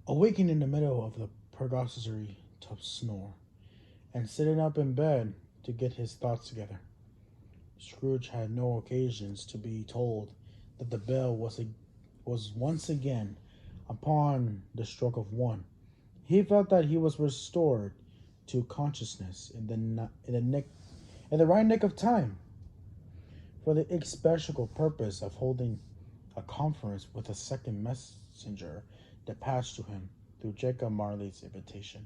Awaking in the middle of the purgatory tough snore, and sitting up in bed to get his thoughts together. Scrooge had no occasions to be told that the bell was once again upon the stroke of one. He felt that he was restored to consciousness in the right nick of time, for the especial purpose of holding a conference with a second messenger dispatched to him through Jacob Marley's invitation.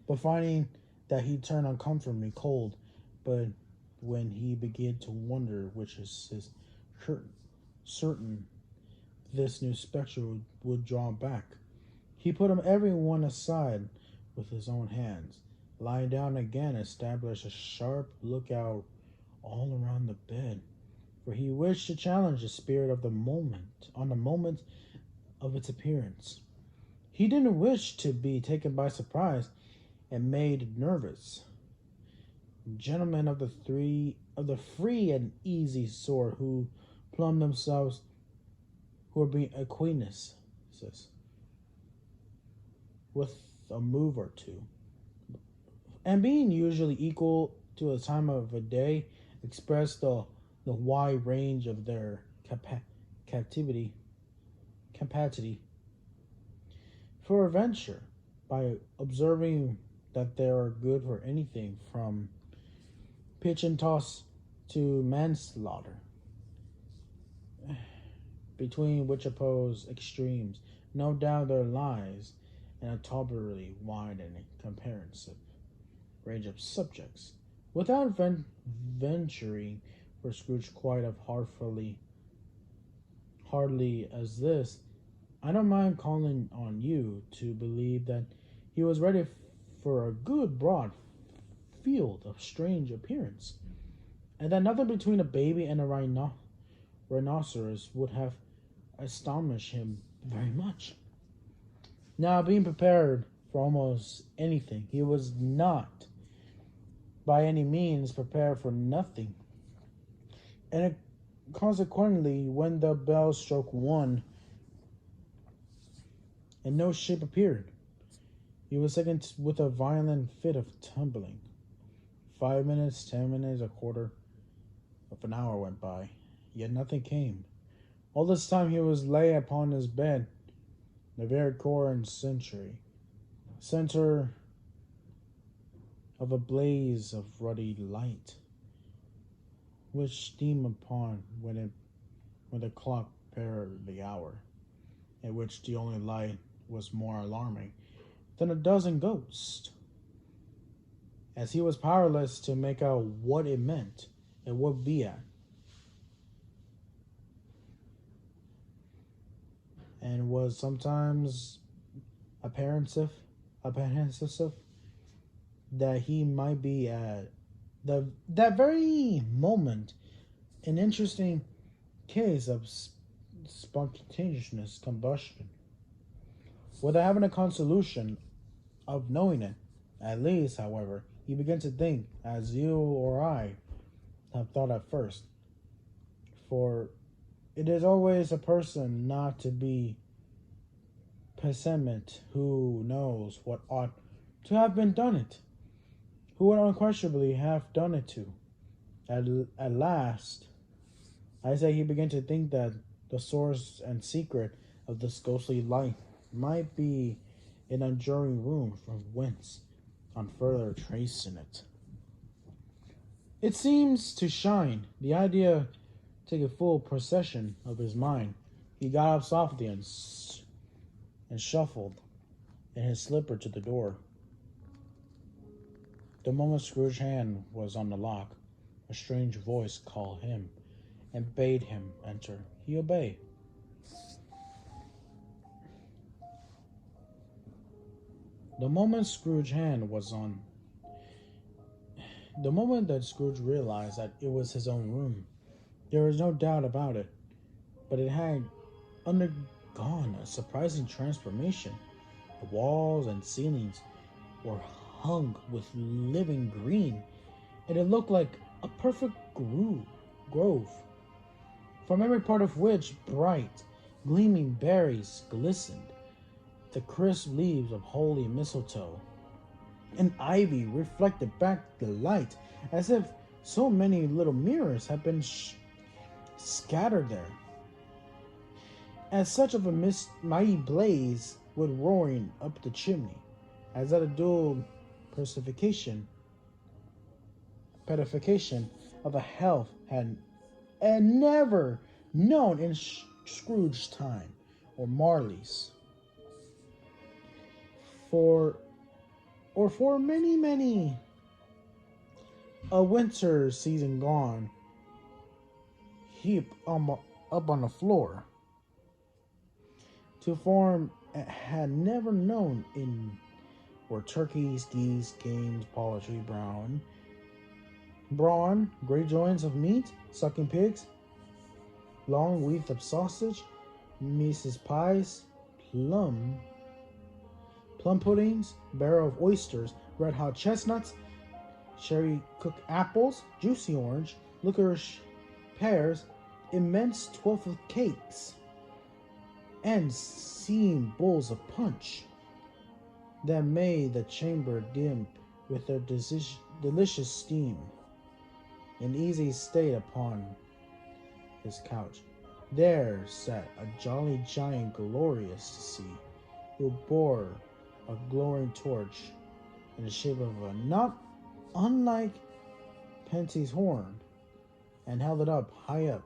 But finding that he turned uncomfortably cold, but when he began to wonder which is his certain this new spectre would draw back, he put them every one aside with his own hands, lying down again, established a sharp lookout all around the bed, for he wished to challenge the spirit of the moment on the moment of its appearance. He didn't wish to be taken by surprise and made nervous. Gentlemen of the free and easy sort who plumb themselves who are being acquaintances with a move or two, and being usually equal to a time of a day, express the wide range of their captivity capacity for adventure by observing that they are good for anything from pitch and toss to manslaughter, between which opposed extremes no doubt there lies an tolerably wide and comprehensive range of subjects. Without venturing for Scrooge quite as hardly as this, I don't mind calling on you to believe that he was ready for a good broad field of strange appearance, and that nothing between a baby and a rhinoceros would have astonished him very much. Now, being prepared for almost anything, he was not by any means prepared for nothing, and consequently, when the bell struck one and no ship appeared, he was taken with a violent fit of tumbling. 5 minutes, 10 minutes, a quarter of an hour went by, yet nothing came. All this time he was lay upon his bed, the very core and center of a blaze of ruddy light, which steamed upon when the clock paired the hour, at which the only light was more alarming than a dozen ghosts, as he was powerless to make out what it meant and what be at, and was sometimes apprehensive that he might be at that very moment an interesting case of spontaneous combustion, without having a consolation of knowing it. At least, however, he began to think as you or I have thought at first, for it is always a person not to be pessimist who knows what ought to have been done it, who would unquestionably have done it to. At last, I say he began to think that the source and secret of this ghostly light might be an adjoining room from whence, on further tracing it seems to shine. The idea took a full possession of his mind. He got up softly and shuffled in his slipper to the door. The moment Scrooge's hand was on the lock, a strange voice called him and bade him enter. He obeyed. The moment Scrooge's hand was on The moment that Scrooge realized that it was his own room, there was no doubt about it, but it had undergone a surprising transformation. The walls and ceilings were hung with living green, and it looked like a perfect grove, from every part of which bright Gleaming berries glistened, the crisp leaves of holy mistletoe and ivy reflected back the light as if so many little mirrors had been scattered there. As such of a mighty blaze went roaring up the chimney, as at a dual personification, petification of a hell had never known in Scrooge's time or Marley's. For or for many a winter season gone, heap up on the floor, to form had never known in were turkeys, geese, games, poultry, brawn, great joints of meat, sucking pigs, long wreath of sausage, Mrs. pies, plum puddings, barrel of oysters, red hot chestnuts, cherry cooked apples, juicy orange, licorice pears, immense 12 cakes, and steam bowls of punch that made the chamber dim with their delicious steam. In easy state upon his couch, there sat a jolly giant glorious to see, who bore a glowing torch in the shape of a not unlike Penty's horn, and held it up high up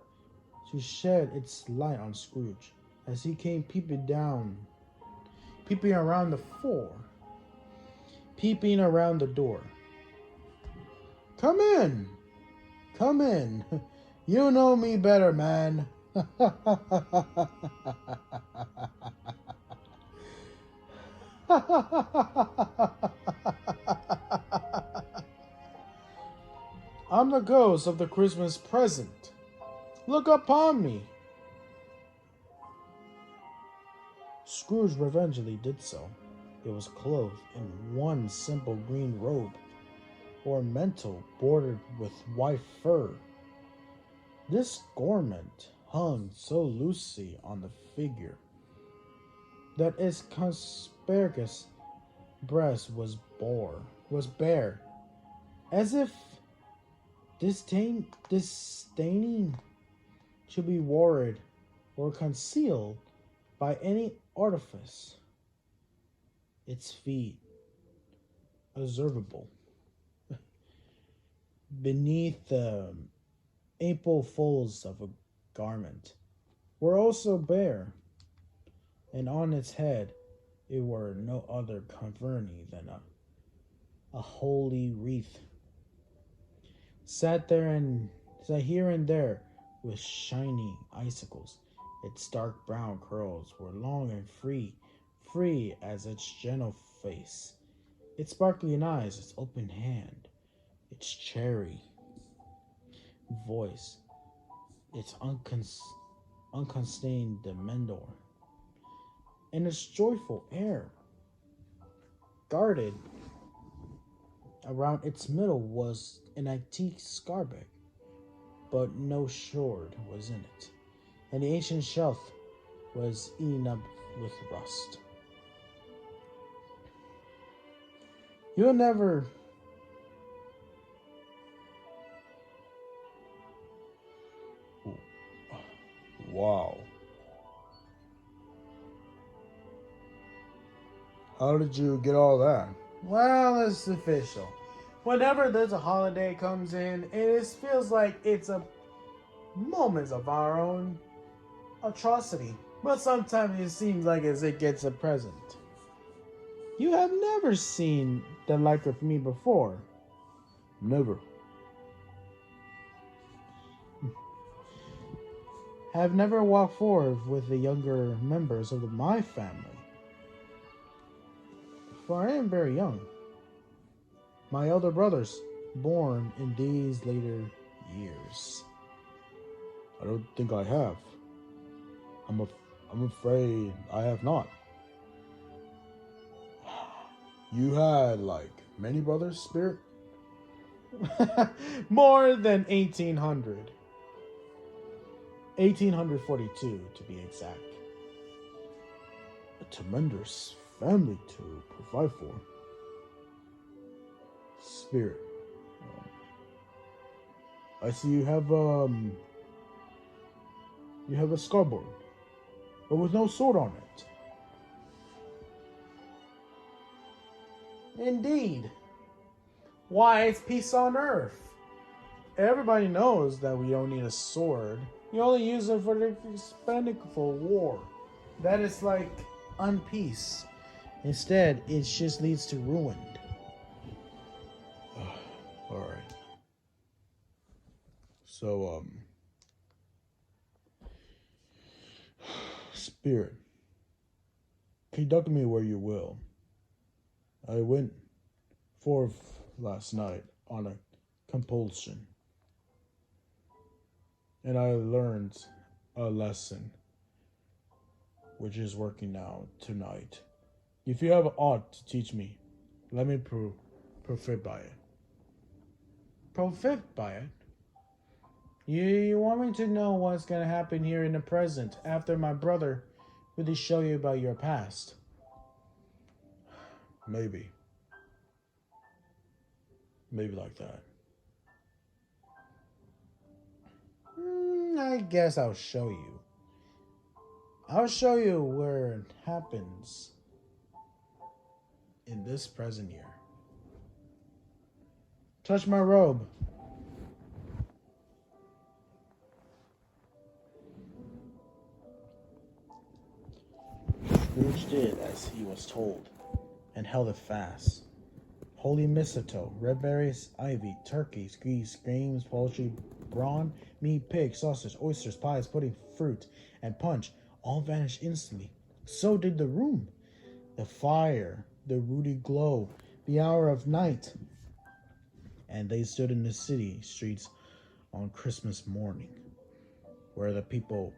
to shed its light on Scrooge as he came peeping around the door. Come in, come in. You know me better, man. I'm the ghost of the Christmas present. Look upon me. Scrooge reverently did so. It was clothed in one simple green robe, ornamental, bordered with white fur. This garment hung so loosely on the figure that its conspicuous breast was bare, as if disdaining to be worried or concealed by any artifice. Its feet, observable beneath the ample folds of a garment, were also bare, and on its head it were no other covering than a holy wreath. Sat here and there with shiny icicles. Its dark brown curls were long and free as its gentle face, its sparkling eyes, its open hand, its cherry voice, its unconstrained demeanor, and its joyful air. Guarded around its middle was an antique scabbard, but no sword was in it, and the ancient shelf was eaten up with rust. You'll never Wow. How did you get all that? Well, it's official. Whenever there's a holiday comes in, it feels like it's a moment of our own atrocity. But sometimes it seems like as it gets a present. You have never seen the like of me before. Never. Have never walked forward with the younger members of my family. For I am very young. My elder brothers, born in these later years. I don't think I have. I'm afraid I have not. You had, like, many brothers, Spirit? More than 1,800. 1,842, to be exact. a tremendous family to provide for. Spirit, I see you have a scoreboard, but with no sword on it. Indeed. Why, it's peace on earth. Everybody knows that we don't need a sword. You only use it for the for war. That is like unpeace. Instead, it just leads to ruin. Alright. So, Spirit, conduct me where you will. I went forth last night on a compulsion, and I learned a lesson, which is working now tonight. If you have aught to teach me, let me profit by it. Profit by it? You want me to know what's gonna happen here in the present after my brother really show you about your past? Maybe. Maybe like that. I guess I'll show you. I'll show you where it happens in this present year. Touch my robe. Scrooge did as he was told, and held it fast. Holy mistletoe, red berries, ivy, turkeys, geese, games, poultry, brawn, meat, pig, sausage, oysters, pies, pudding, fruit, and punch all vanished instantly. So did the room, the fire, the ruddy glow, the hour of night. And they stood in the city streets on Christmas morning, where the people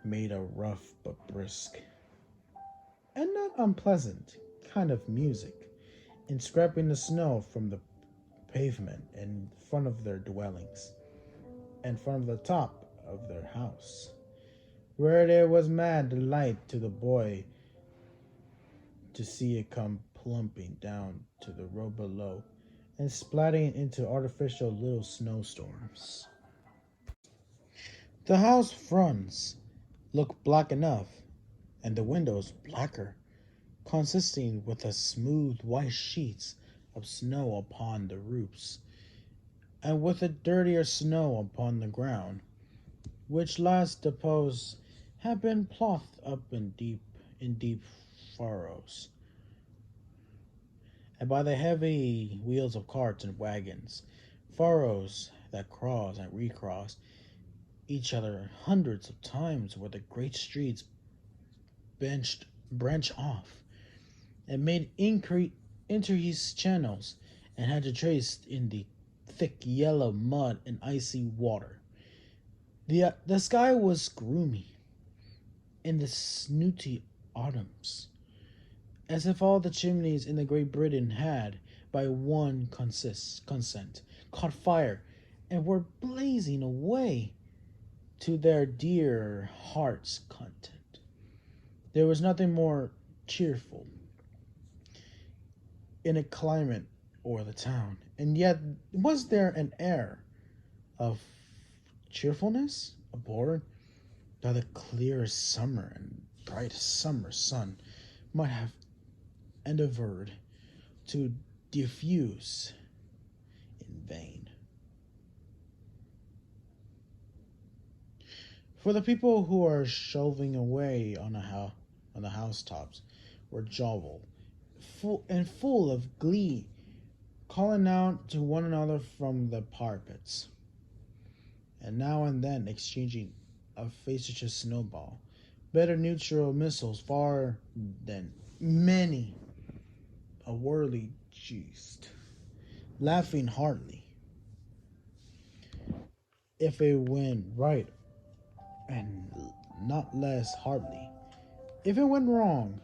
made a rough but brisk and not unpleasant kind of music in scraping the snow from the pavement in front of their dwellings and from the top of their house, where there was mad delight to the boy to see it come plumping down to the road below and splatting into artificial little snowstorms. The house fronts look black enough, and the windows blacker, consisting with a smooth white sheets of snow upon the roofs, and with a dirtier snow upon the ground, which last deposed had been ploughed up in deep furrows, and by the heavy wheels of carts and wagons, furrows that cross and recross each other hundreds of times, where the great streets branch off and made increased channels, and had to trace in the thick yellow mud and icy water. The sky was gloomy in the snooty autumns, as if all the chimneys in the Great Britain had, by one consent, caught fire and were blazing away to their dear heart's content. There was nothing more cheerful in a climate or the town, and yet was there an air of cheerfulness aboard that the clearest summer and brightest summer sun might have endeavored to diffuse in vain. For the people who are shelving away on the housetops were jovial, full of glee, calling out to one another from the parapets, and now and then exchanging a facetious snowball, better neutral missiles far than many a whirly jest, laughing heartily if it went right, and not less heartily if it went wrong.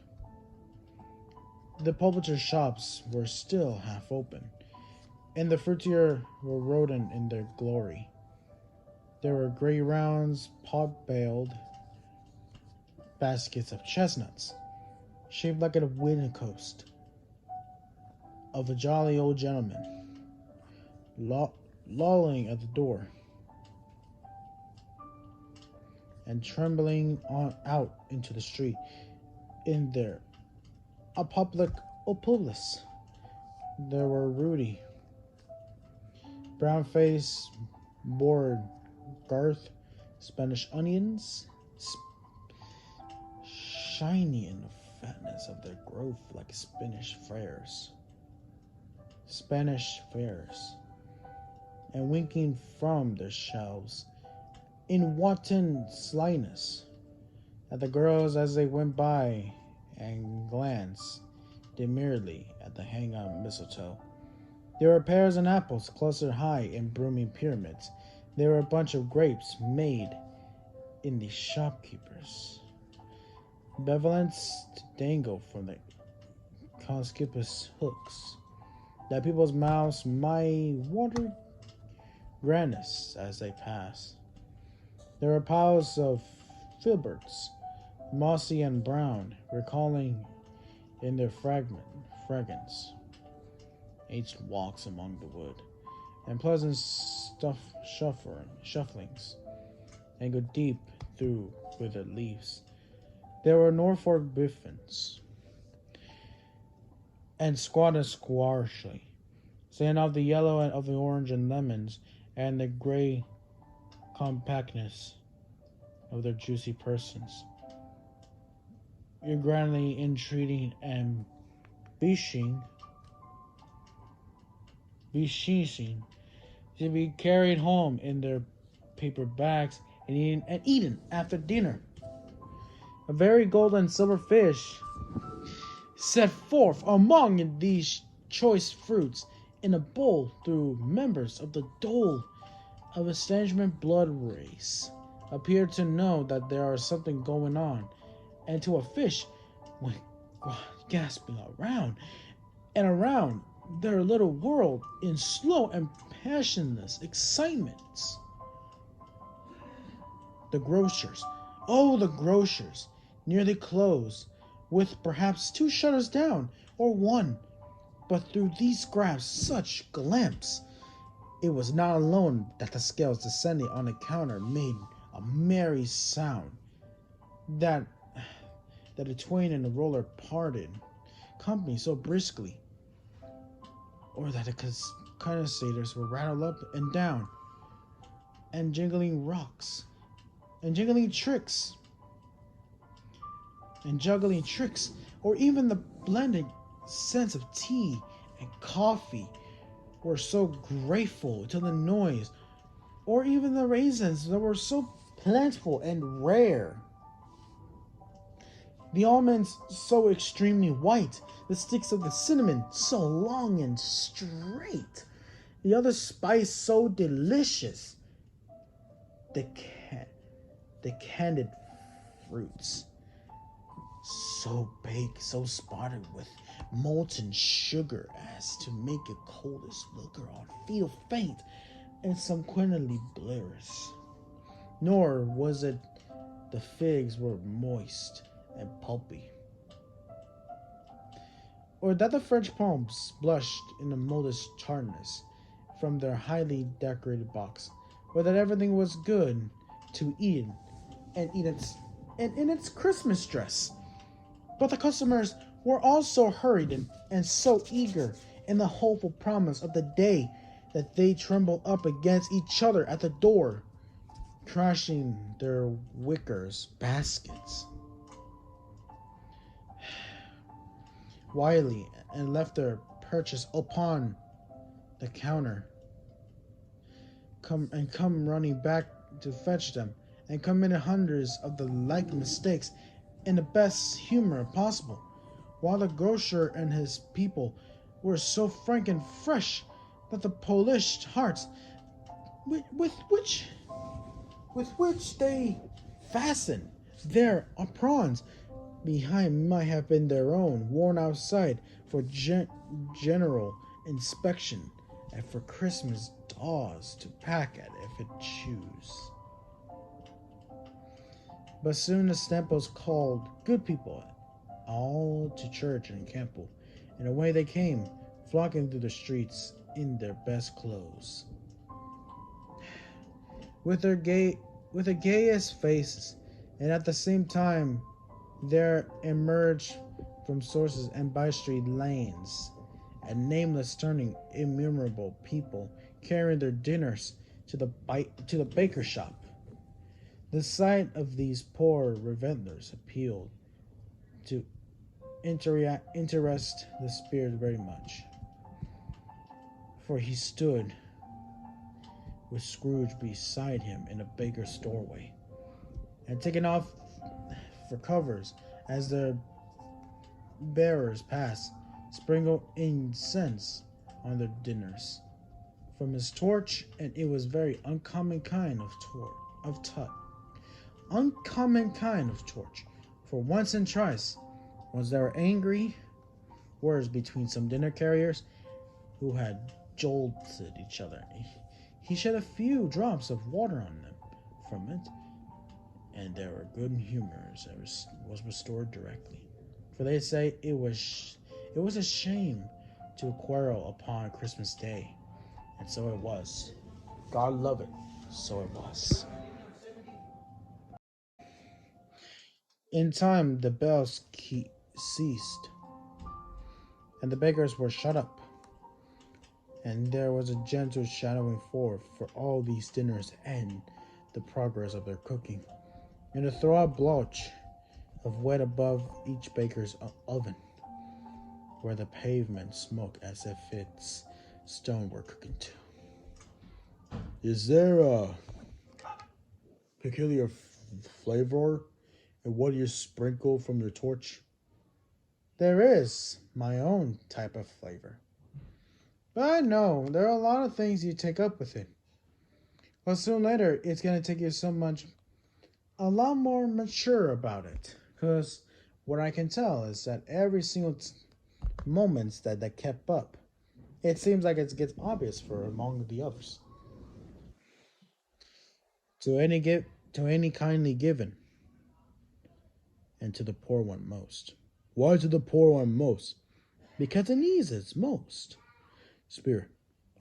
The publishers' shops were still half open, and the fruitier were rodent in their glory. There were grey rounds, pot-baled baskets of chestnuts, shaped like a wooden coast, of a jolly old gentleman, lolling at the door and trembling on out into the street. In there, a public opulus. There were Rudy, brown-faced, bored Garth, Spanish onions, shiny in the fatness of their growth like Spanish fairs, and winking from their shelves in wanton slyness at the girls as they went by and glanced demurely at the hang-on mistletoe. There were pears and apples clustered high in blooming pyramids. There were a bunch of grapes made in the shopkeepers' benevolence to dangle from the conspicuous hooks, that people's mouths might water grandness as they passed. There were piles of filberts, mossy and brown, recalling in their fragrance aged walks among the wood, and pleasant shufflings, and go deep through withered leaves. There were Norfolk biffins, and squatted squashly, saying of the yellow and of the orange and lemons, and the gray compactness of their juicy persons. You're grandly entreating and beseeching to be carried home in their paper bags and eaten after dinner. A very gold and silver fish set forth among these choice fruits in a bowl through members of the dole of estrangement blood race appear to know that there is something going on, and to a fish went gasping around and around their little world in slow and passionless excitements. The grocers, nearly closed, with perhaps 2 shutters down, or 1, but through these scraps such glimpses, it was not alone that the scales descending on the counter made a merry sound, that the twain in the roller parted company so briskly, or that the connoisseurs were rattled up and down, and jingling rocks, and jingling tricks, and juggling tricks, or even the blended scents of tea and coffee were so grateful to the noise, or even the raisins that were so plentiful and rare, the almonds so extremely white, the sticks of the cinnamon so long and straight, the other spice so delicious, the candied fruits so baked, so spotted with molten sugar as to make a coldest looker on feel faint and sanguinely blurous. Nor was it the figs were moist and pulpy, or that the French plums blushed in the modest tartness from their highly decorated box, or that everything was good to eat and in its Christmas dress. But the customers were all so hurried and so eager in the hopeful promise of the day that they trembled up against each other at the door, crashing their wickers baskets wildly, and left their purchase upon the counter, come running back to fetch them, and committed hundreds of the like mistakes in the best humor possible, while the grocer and his people were so frank and fresh that the polished hearts with which they fastened their aprons behind might have been their own, worn outside for general inspection, and for Christmas dolls to pack at if it choose. But soon the Stemples called good people all to church and temple, and away they came, flocking through the streets in their best clothes, with their gay, with the gayest faces, and at the same time there emerged from sources and by street lanes a nameless turning innumerable people carrying their dinners to the baker shop. The sight of these poor revenders appealed to interest the spirit very much, for he stood with Scrooge beside him in a baker's doorway, and taking off for covers as the bearers passed, sprinkled incense on their dinners from his torch, and it was very uncommon kind of uncommon kind of torch. For once and twice was there angry words between some dinner carriers who had jolted each other. He shed a few drops of water on them from it, and their good humor was restored directly. For they say it was a shame to quarrel upon Christmas Day, and so it was. God love it, so it was. In time, the bells ceased, and the bakers were shut up, and there was a gentle shadowing forth for all these dinners and the progress of their cooking, and a throb blotch of wet above each baker's oven, where the pavement smoked as if its stone were cooking too. Is there a peculiar flavor in what you sprinkle from your torch? There is my own type of flavor. But I know there are a lot of things you take up with it. But soon later, it's going to take you a lot more mature about it. Because what I can tell is that every single moments that kept up, it seems like it gets obvious for among the others. To any kindly given, and to the poor one most. Why to the poor one most? Because it needs it most. Spirit,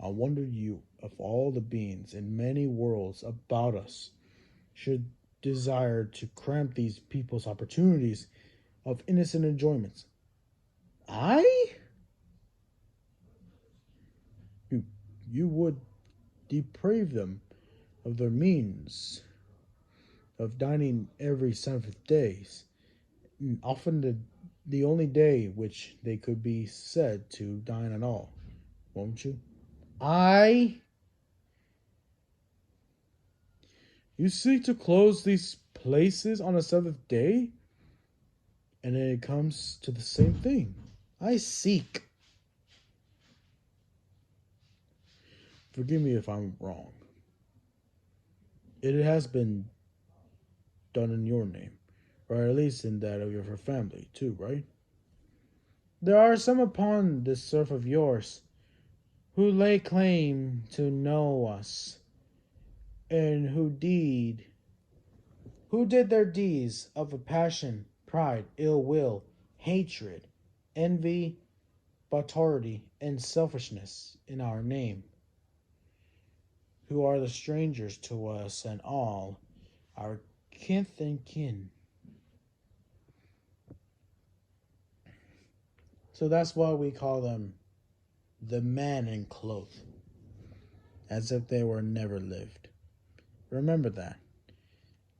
I wonder you, of all the beings in many worlds about us, should desire to cramp these people's opportunities of innocent enjoyments. I? You, you would deprave them of their means of dining every Sabbath days, often the only day which they could be said to dine at all, won't you? I. You seek to close these places on a seventh day? And then it comes to the same thing. I seek. Forgive me if I'm wrong. It has been done in your name, or at least in that of your family, too, right? There are some upon this serf of yours who lay claim to know us, and who did their deeds of a passion, pride, ill will, hatred, envy, authority, and selfishness in our name, who are the strangers to us and all our kith and kin. So that's why we call them the man in cloth, as if they were never lived. Remember that.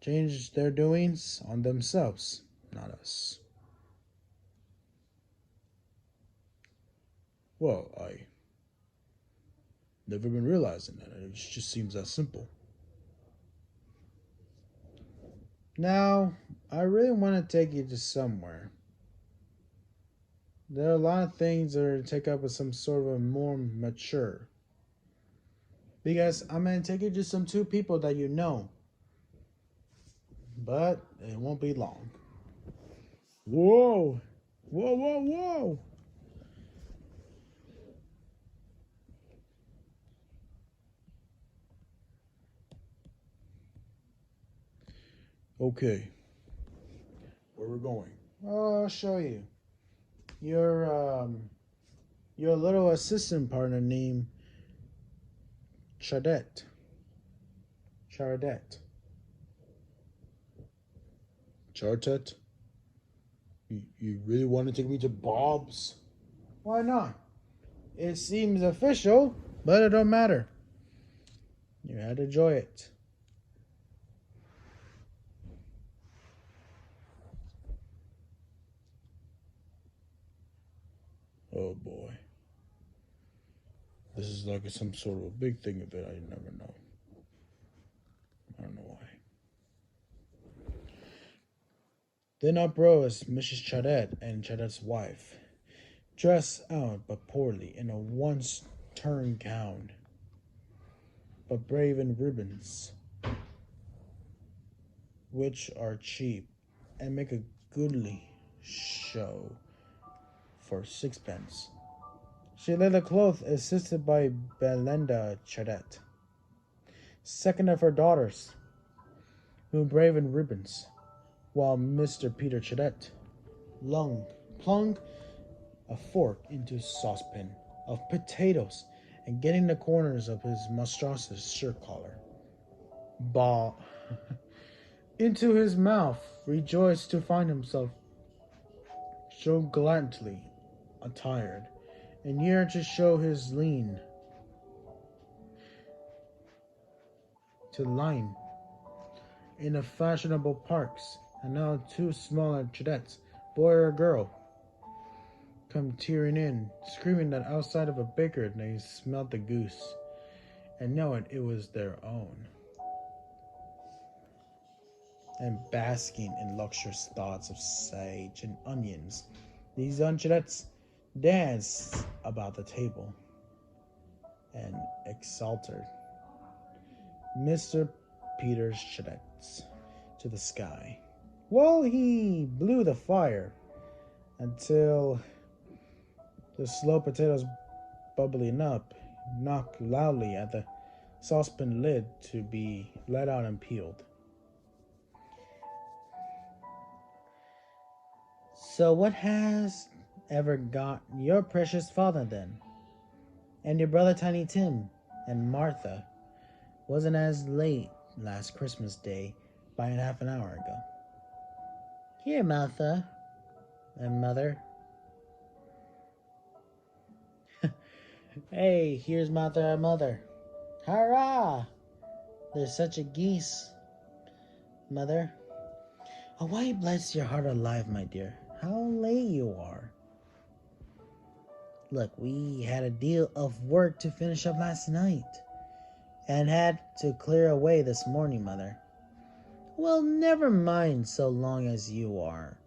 Change their doings on themselves, not us. Well, I never been realizing that. It just seems that simple. Now, I really want to take you to somewhere. There are a lot of things that are to take up with some sort of a more mature. Because I'm going to take you to some two people that you know. But it won't be long. Whoa! Whoa, whoa, whoa! Okay, where we're going. Oh, I'll show you. Your your little assistant partner named Chardette. Chardette. Chardette? You really want to take me to Bob's? Why not? It seems official, but it don't matter. You had to enjoy it. Oh boy. This is like some sort of a big thing that I never know. I don't know why. Then up rose Mrs. Chaudet and Chaudet's wife, dressed out but poorly in a once turned gown, but brave in ribbons, which are cheap and make a goodly show for sixpence. She led the cloth assisted by Belinda Chaudet, second of her daughters, who brave in ribbons, while Mr. Peter Chaudet plunged a fork into a saucepan of potatoes and getting the corners of his mistresses' shirt collar. Bah! Into his mouth, rejoiced to find himself so gallantly attired, and yearned to show his lean to line in the fashionable parks, and now two smaller Chaudets, boy or girl, come tearing in, screaming that outside of a baker they smelt the goose, and knowing it was their own, and basking in luxurious thoughts of sage and onions. These young Chaudets danced about the table and exalted Mr. Peter's Chaudets to the sky, while he blew the fire until the slow potatoes bubbling up knocked loudly at the saucepan lid to be let out and peeled. So what has ever got your precious father then? And your brother Tiny Tim and Martha wasn't as late last Christmas Day by a half an hour ago. Here, Martha and Mother. Hey, here's Martha and Mother. Hurrah! There's such a geese, Mother. Oh, why bless your heart alive, my dear. How late you are. Look, we had a deal of work to finish up last night and had to clear away this morning, Mother. Well, never mind so long as you are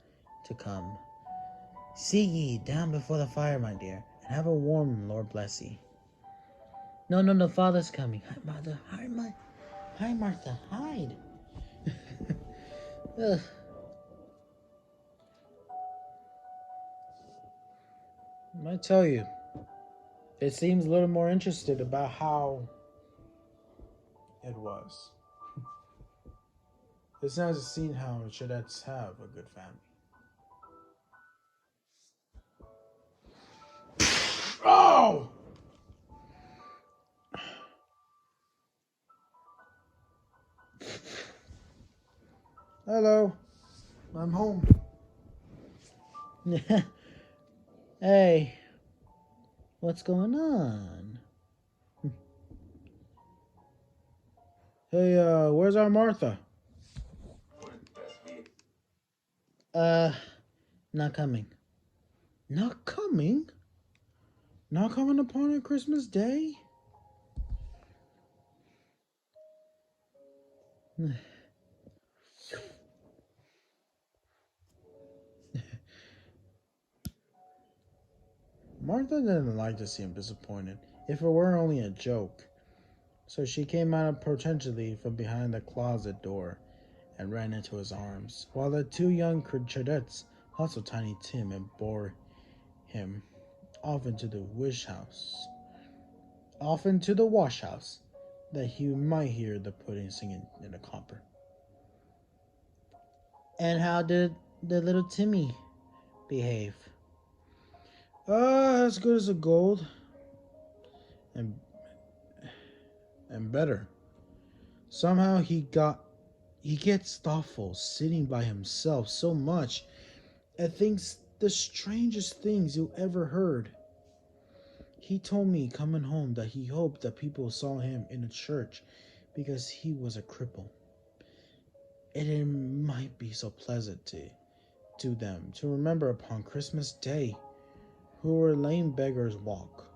to come. See ye down before the fire, my dear, and have a warm, Lord bless ye. No, Father's coming. Hi, Mother. Hi, Martha. Hide. Ugh. I tell you, it seems a little more interested about how it was. It's nice to see how Chaudets have a good family. Oh! Hello. I'm home. Hey, what's going on? Hey, where's our Martha? Not coming. Not coming? Not coming upon a Christmas Day? Martha didn't like to see him disappointed, if it were only a joke. So she came out potentially from behind the closet door and ran into his arms, while the two young Chaudettes hustled Tiny Tim and bore him off into the wash house, that he might hear the pudding singing in the copper. And how did the little Timmy behave? As good as a gold, and better. Somehow he gets thoughtful, sitting by himself so much, and thinks the strangest things you ever heard. He told me coming home that he hoped that people saw him in a church because he was a cripple. And it might be so pleasant to them to remember upon Christmas Day who where lame beggars walk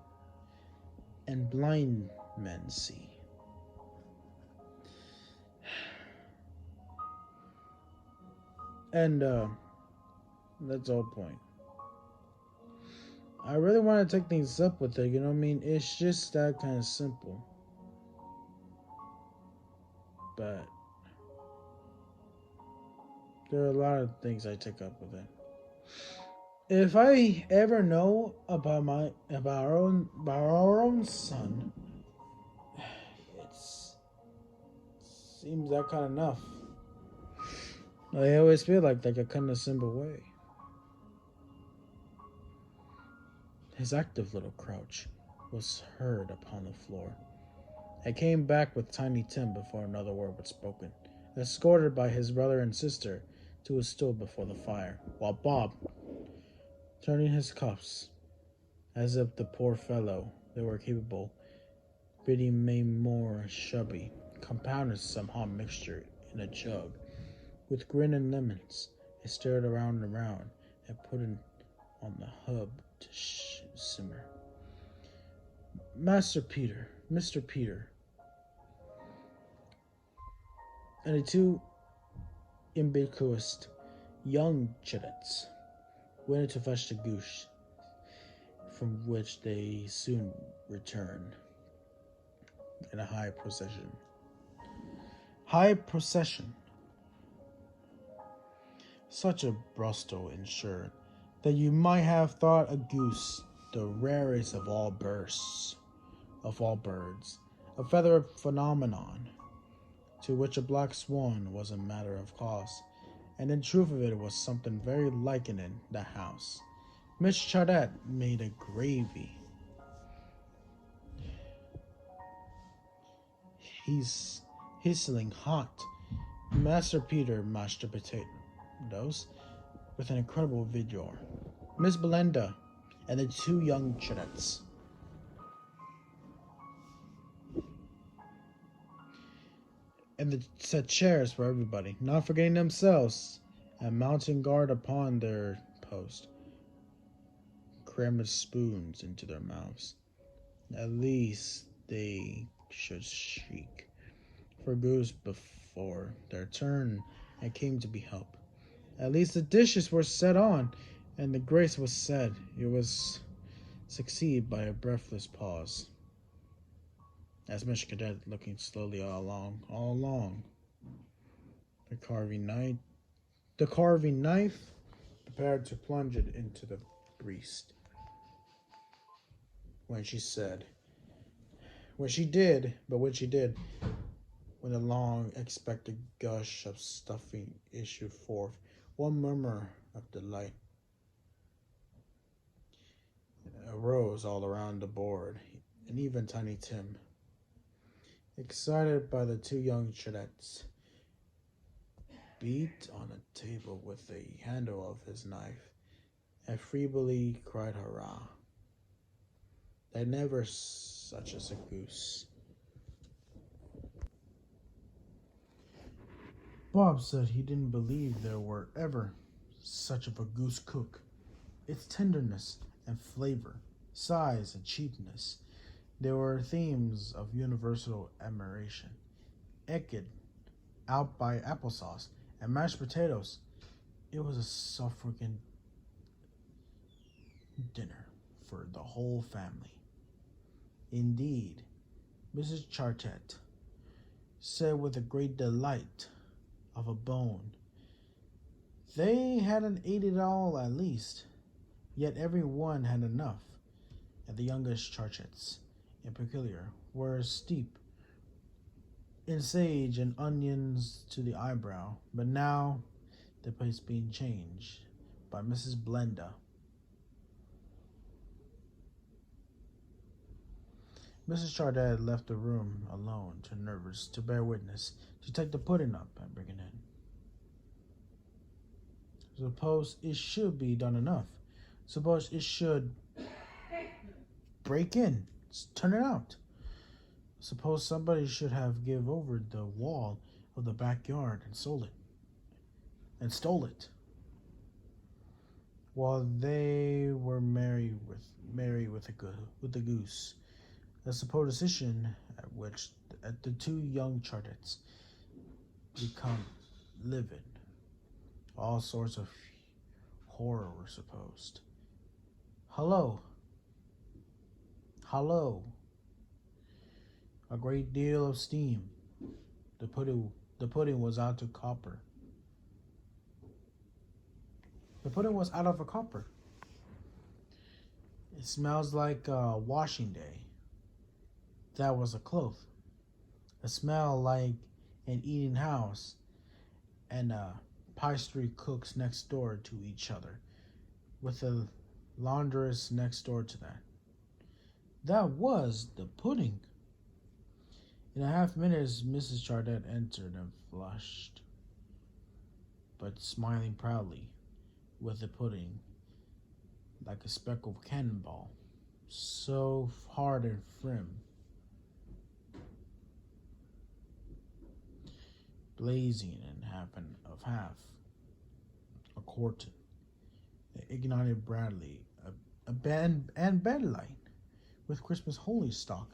and blind men see. And that's all point. I really want to take things up with it, you know what I mean? It's just that kind of simple. But there are a lot of things I take up with it. If I ever know about our own son, it seems that kind of enough. I always feel like a kind of simple way. His active little crouch was heard upon the floor. I came back with Tiny Tim before another word was spoken, escorted by his brother and sister to a stool before the fire, while Bob, turning his cuffs, as if the poor fellow they were capable, bidding me more chubby, compounded some hot mixture in a jug, with grin and lemons. I stirred around and around, and put it on the hub to simmer. Mr. Peter, and the two ubiquitous young chitets went to fetch the goose, from which they soon returned in a high procession. High procession. Such a brusto, in short, that you might have thought a goose the rarest of all birds, a feather phenomenon, to which a black swan was a matter of course, and in truth of it was something very like it in the house. Miss Charette made a gravy. He's hissing hot. Master Peter mashed the potatoes with an incredible vigor. Miss Belinda and the two young Charettes and the set chairs for everybody, not forgetting themselves, and mounting guard upon their post, crammed spoons into their mouths. At least they should shriek for goose before their turn and came to be helped. At least the dishes were set on, and the grace was said. It was succeeded by a breathless pause, as Miss Cadet looking slowly all along, the carving knife, prepared to plunge it into the breast. When she did, when the long expected gush of stuffing issued forth, one murmur of delight arose all around the board, and even Tiny Tim, excited by the two young Charettes, beat on a table with the handle of his knife, and feebly cried hurrah. There never such as a goose. Bob said he didn't believe there were ever such of a goose cook. Its tenderness and flavor, size and cheapness, they were themes of universal admiration. Eked out by applesauce and mashed potatoes, it was a suffragan dinner for the whole family. Indeed, Mrs. Chartet said with a great delight of a bone, they hadn't ate it all at least, yet every one had enough, and the youngest Chartets, in particular, were steep in sage and onions to the eyebrow, but now the place being changed by Mrs. Blenda. Mrs. Chardet left the room alone, too nervous to bear witness, to take the pudding up and bring it in. Suppose it should be done enough. Suppose it should break in, turn it out. Suppose somebody should have give over the wall of the backyard and stole it. While they were merry with the goose, a supposition at the two young Chardets become livid. All sorts of horror were supposed. Hello. A great deal of steam. The pudding was out of copper. The pudding was out of a copper. It smells like washing day. That was a cloth. A smell like an eating house and pastry cooks next door to each other, with a laundress next door to that. That was the pudding. In a half minute, Mrs. Chardet entered and flushed, but smiling proudly, with the pudding like a speckled cannonball, so hard and firm, blazing in half a quarton, ignited Bradley, a bed light with Christmas holy stock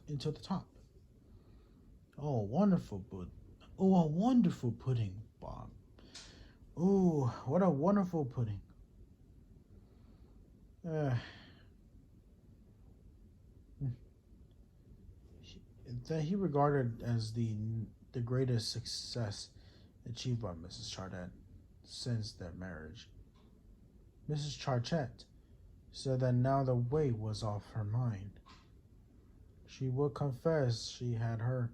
into the top. Oh, a wonderful pudding, Bob. Oh, what a wonderful pudding. That he regarded as the greatest success achieved by Mrs. Chardet since their marriage. Mrs. Chardet said that now the weight was off her mind. She would confess she had her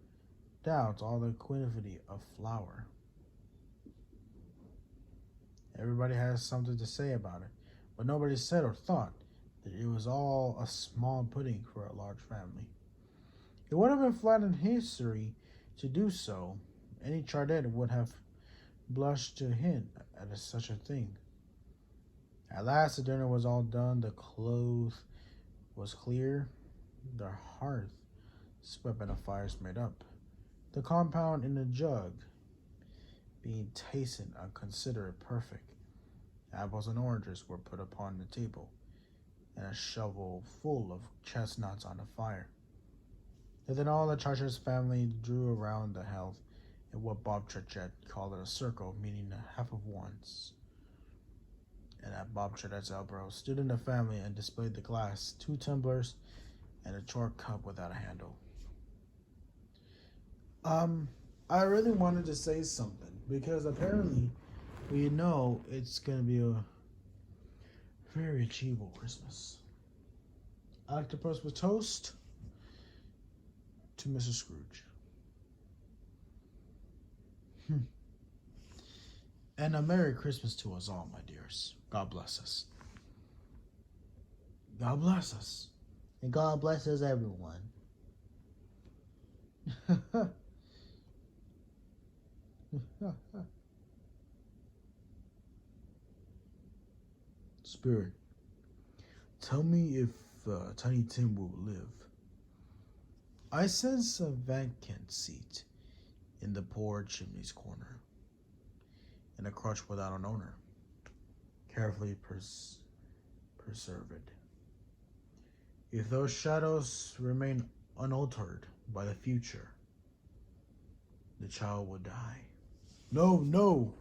doubts all the quantity of flour. Everybody has something to say about it, but nobody said or thought that it was all a small pudding for a large family. It would have been flat in history to do so. Any Chardet would have blushed to hint at such a thing. At last the dinner was all done, the cloth was clear, the hearth swept and the fires made up, the compound in the jug being tasted and considered perfect. Apples and oranges were put upon the table, and a shovel full of chestnuts on the fire. And then all the Charters family drew around the hearth in what Bob Chardet called a circle, meaning a half of ones. And at Bob Chardet's elbow stood in the family and displayed the glass, 2 tumblers, and a short cup without a handle. I really wanted to say something because apparently we know it's going to be a very achievable Christmas. Octopus with toast to Mr. Scrooge. And a Merry Christmas to us all, my dears. God bless us. God bless us. And God blesses everyone. Spirit, tell me if Tiny Tim will live. I sense a vacant seat in the poor chimney's corner, and a crutch without an owner, carefully preserved. If those shadows remain unaltered by the future, the child will die. No, no,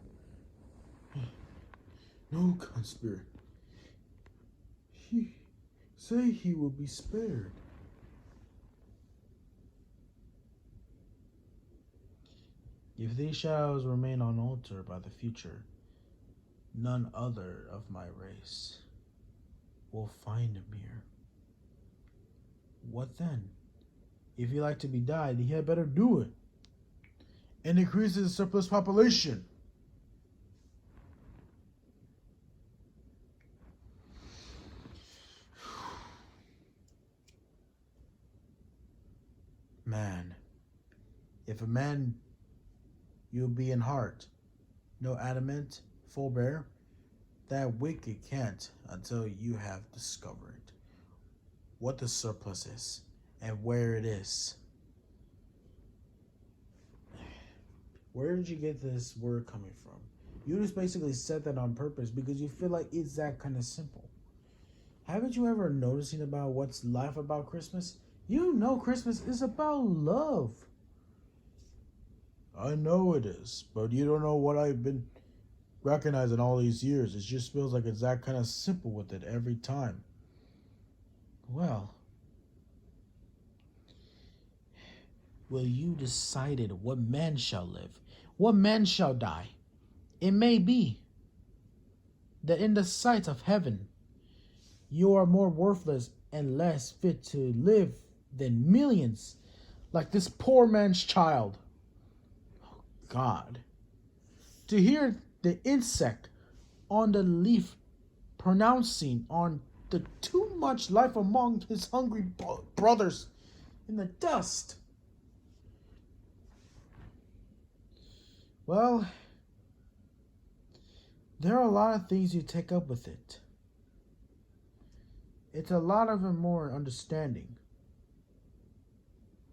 conspirat. He will be spared. If these shadows remain unaltered by the future, none other of my race will find him here. What then? If he like to be died, he had better do it, and increase the surplus population. If a man you be in heart, no adamant, full bear, that wicked can't until you have discovered what the surplus is and where it is. Where did you get this word coming from? You just basically said that on purpose because you feel like it's that kind of simple. Haven't you ever noticing about what's life about Christmas? You know Christmas is about love. I know it is, but you don't know what I've been recognizing all these years. It just feels like it's that kind of simple with it every time. Well, will you decided what man shall live, what man shall die? It may be that in the sight of heaven you are more worthless and less fit to live than millions like this poor man's child. Oh God. To hear the insect on the leaf pronouncing on the too much life among his hungry brothers in the dust. Well, there are a lot of things you take up with it. It's a lot of it more understanding.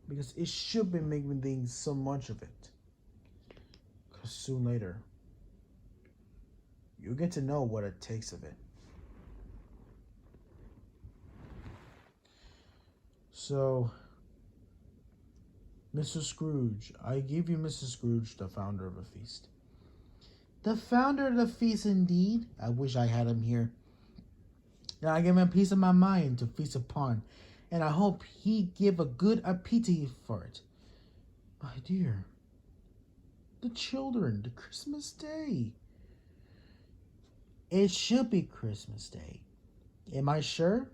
Because it should be making things so much of it. Because soon later, you get to know what it takes of it. So, Mr. Scrooge, I give you Mr. Scrooge, the founder of a feast. The founder of the feast, indeed. I wish I had him here. And I give him a piece of my mind to feast upon. And I hope he give a good appetite for it. My dear, the children, the Christmas Day. It should be Christmas Day. Am I sure?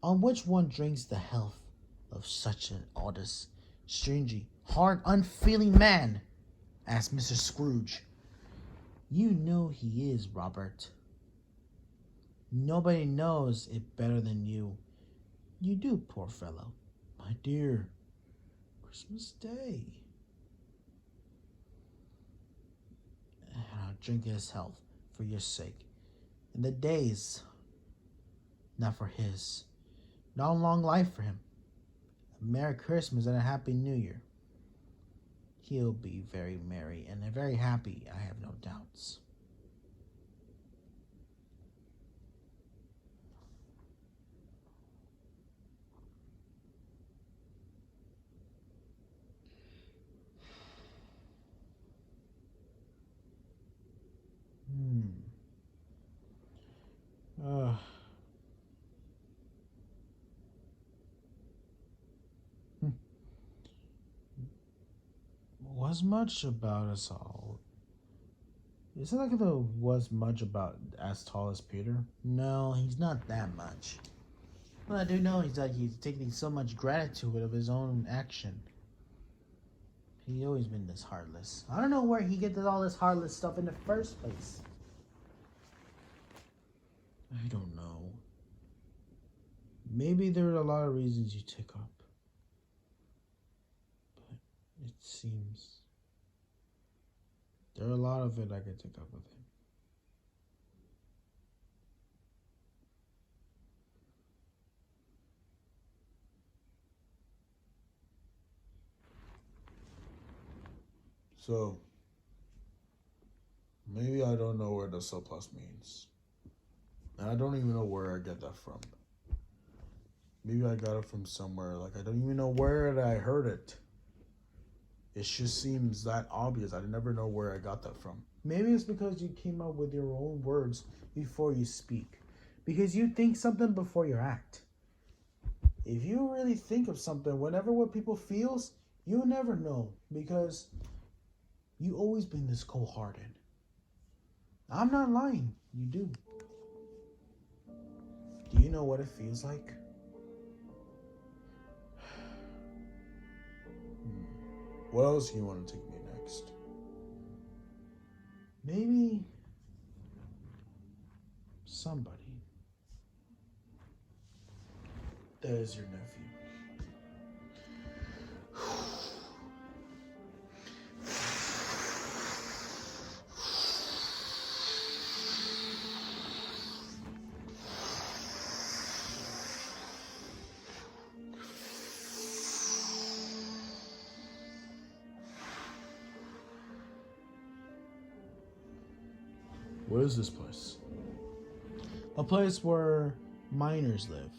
On which one drinks the health of such an oddest, stringy, hard, unfeeling man? Asked Mr. Scrooge. You know he is, Robert. Nobody knows it better than you. You do, poor fellow. My dear, Christmas Day. And I'll drink his health for your sake. And the days, not for his. Not a long life for him. A Merry Christmas and a Happy New Year. He'll be very merry and very happy, I have no doubts. Uh, was much about us all. Is it like the was much about as tall as Peter? No, he's not that much. What I do know is that he's taking so much gratitude of his own action. He's always been this heartless. I don't know where he gets all this heartless stuff in the first place. I don't know. Maybe there are a lot of reasons you took up. But it seems there are a lot of it I could take up with him. So, maybe I don't know where the surplus means. And I don't even know where I get that from. Maybe I got it from somewhere. Like, I don't even know where I heard it. It just seems that obvious. I never know where I got that from. Maybe it's because you came up with your own words before you speak. Because you think something before you act. If you really think of something, whenever what people feels, you'll never know. Because you always been this cold-hearted. I'm not lying. You do. Do you know what it feels like? What else do you want to take me next? Maybe somebody. There's your nephew. What is this place? A place where miners live,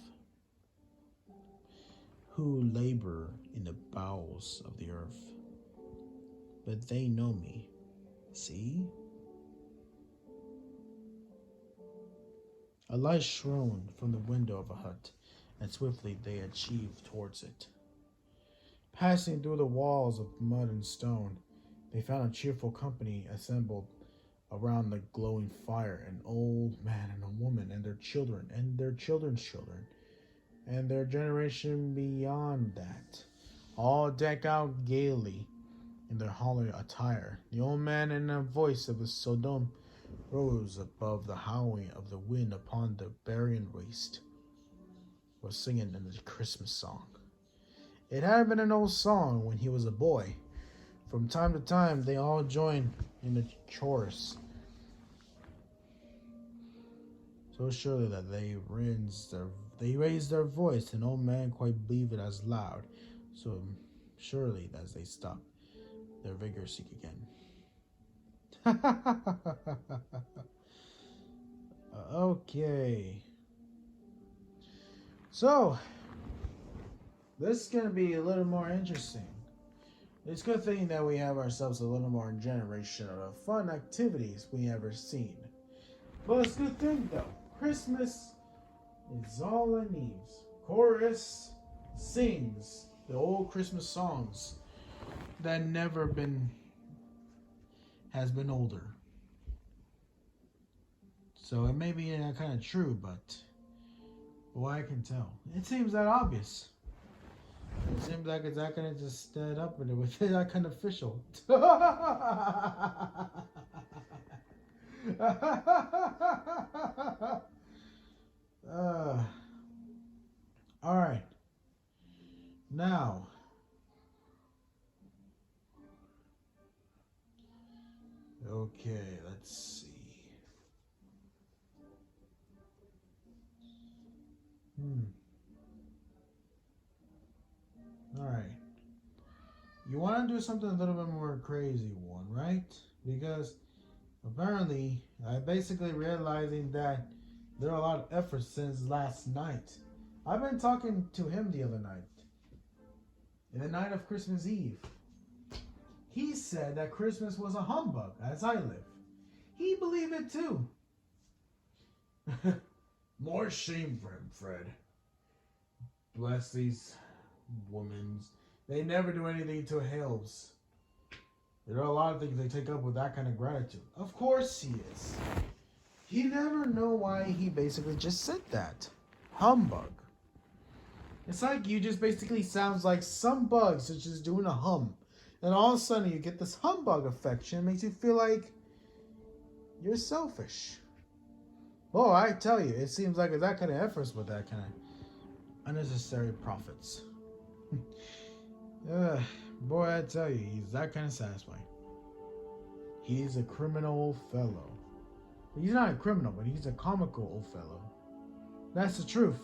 who labor in the bowels of the earth. But they know me. See? A light shone from the window of a hut, and swiftly they achieved towards it. Passing through the walls of mud and stone, they found a cheerful company assembled around the glowing fire, an old man and a woman and their children and their children's children, and their generation beyond that, all decked out gaily in their holiday attire. The old man, in a voice of a Sodom, rose above the howling of the wind upon the barren waste, was singing in the Christmas song. It had been an old song when he was a boy. From time to time, they all joined in the chorus, so surely that they raised their voice, and old man quite believed it as loud, so surely as they stopped their vigor seek again. Okay. So, this is going to be a little more interesting. It's a good thing that we have ourselves a little more generation of fun activities we ever seen. But it's a good thing though. Christmas is all it needs. Chorus sings the old Christmas songs that has been older. So it may be kind of true, but what I can tell, it seems that obvious. It seems like it's not gonna just stand up with it with that kind of official. All right. Now, okay, let's see. All right. You want to do something a little bit more crazy one, right? Because apparently, I basically realizing that there are a lot of efforts since last night. I've been talking to him the other night. In the night of Christmas Eve. He said that Christmas was a humbug, as I live. He believed it too. More shame for him, Fred. Bless these women. They never do anything to hills. There are a lot of things they take up with that kind of gratitude. Of course he is. He never know why he basically just said that. Humbug. It's like you just basically sounds like some bugs are just doing a hum. And all of a sudden you get this humbug affection. It makes you feel like you're selfish. Oh, I tell you, it seems like that kind of efforts with that kind of unnecessary profits. Boy, I tell you, he's that kind of satisfying. He's a criminal old fellow. He's not a criminal, but he's a comical old fellow. That's the truth.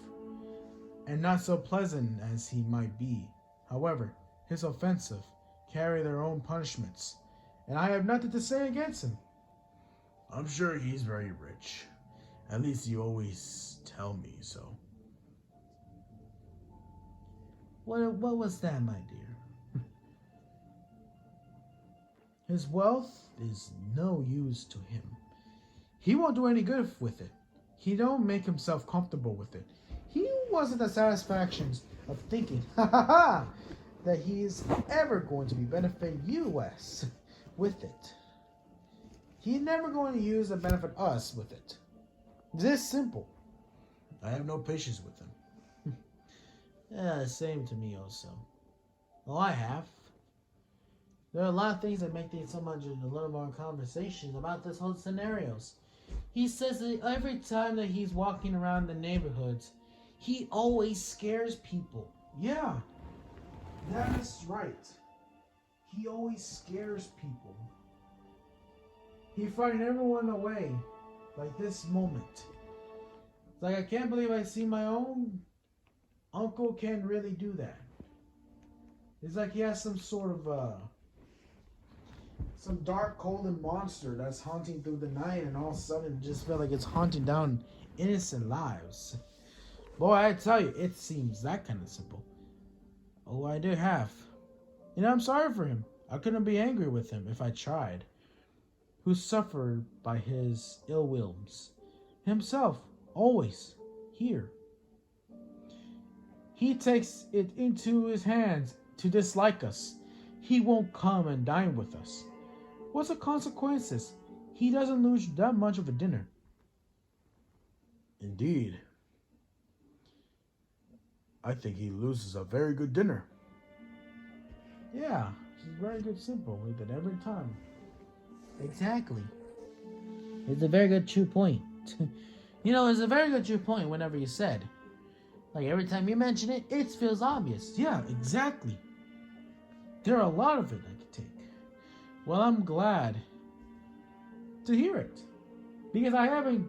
And not so pleasant as he might be. However, his offensive carry their own punishments, and I have nothing to say against him. I'm sure he's very rich. At least you always tell me so. What was that, my dear? His wealth is no use to him. He won't do any good with it. He don't make himself comfortable with it. He wasn't the satisfactions of thinking, that he's ever going to be benefit us with it. He's never going to use and benefit us with it. This simple. I have no patience with him. Yeah, same to me also. Well, I have. There are a lot of things that make things so much a little more conversations about this whole scenarios. He says that every time that he's walking around the neighborhoods, he always scares people. Yeah, that's right. He always scares people. He frightened everyone away, like this moment. It's like, I can't believe I see my own uncle can really do that. It's like he has some sort of some dark, cold and monster that's haunting through the night, and all of a sudden it just feel like it's haunting down innocent lives. Boy, I tell you, it seems that kind of simple. Oh, I do have. I'm sorry for him. I couldn't be angry with him if I tried. Who suffered by his ill wills. Himself, always, here. He takes it into his hands to dislike us. He won't come and dine with us. What's the consequences? He doesn't lose that much of a dinner. Indeed. I think he loses a very good dinner. Yeah, it's very good simple with it every time. Exactly. It's a very good true point. It's a very good true point whenever you said. Like every time you mention it, it feels obvious. Yeah, exactly. There are a lot of it I could take. Well, I'm glad to hear it. Because I have a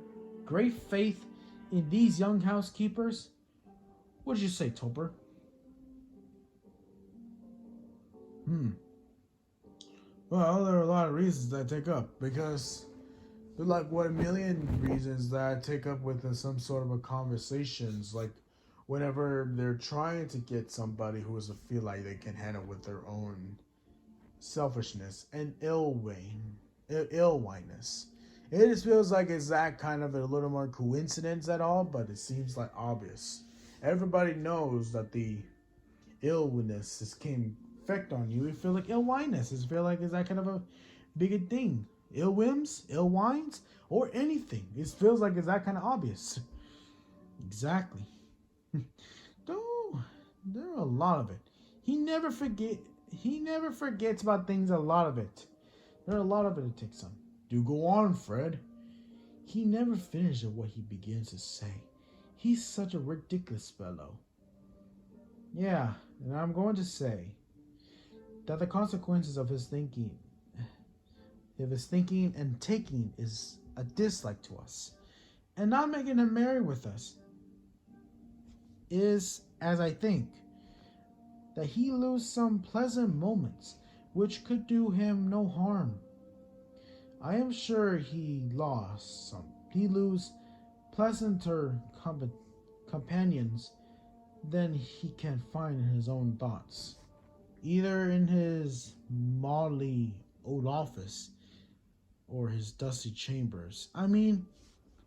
great faith in these young housekeepers. What did you say, Topper? Well, there are a lot of reasons that I take up. Because there are a million reasons that I take up with some sort of a conversations. Like whenever they're trying to get somebody who doesn't feel like they can handle with their own selfishness and ill-winess. It just feels like it's that kind of a little more coincidence at all, but it seems like obvious. Everybody knows that the illness came effect on you. It feels like ill-winess. It feels like it's that kind of a bigger thing. Ill whims, ill wines, or anything. It feels like it's that kind of obvious. Exactly. Though there are a lot of it. He never forgets about things. A lot of it. There are a lot of it to take some. Do go on, Fred. He never finishes what he begins to say. He's such a ridiculous fellow. Yeah, and I'm going to say that the consequences of his thinking and taking is a dislike to us, and not making him marry with us is, as I think, that he lose some pleasant moments which could do him no harm. I am sure he lose pleasanter companions than he can find in his own thoughts, either in his motley old office or his dusty chambers. I mean,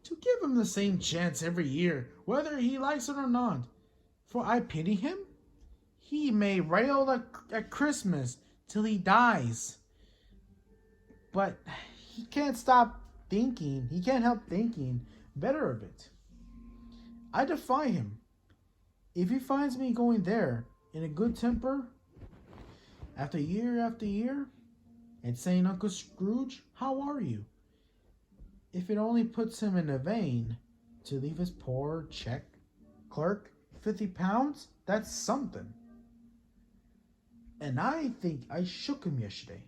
to give him the same chance every year, whether he likes it or not. For I pity him. He may rail at Christmas till he dies, but he can't stop thinking. He can't help thinking better of it. I defy him. If he finds me going there in a good temper, after year, and saying, Uncle Scrooge, how are you? If it only puts him in a vein to leave his poor clerk £50, that's something. And I think I shook him yesterday.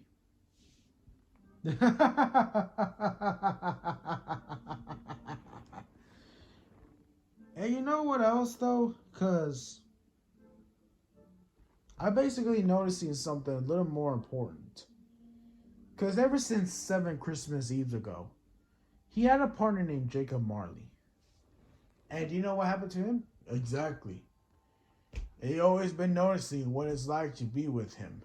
And you know what else, though? Because I basically noticing something a little more important. Because ever since 7 Christmas Eves ago, he had a partner named Jacob Marley. And do you know what happened to him? Exactly. He always been noticing what it's like to be with him.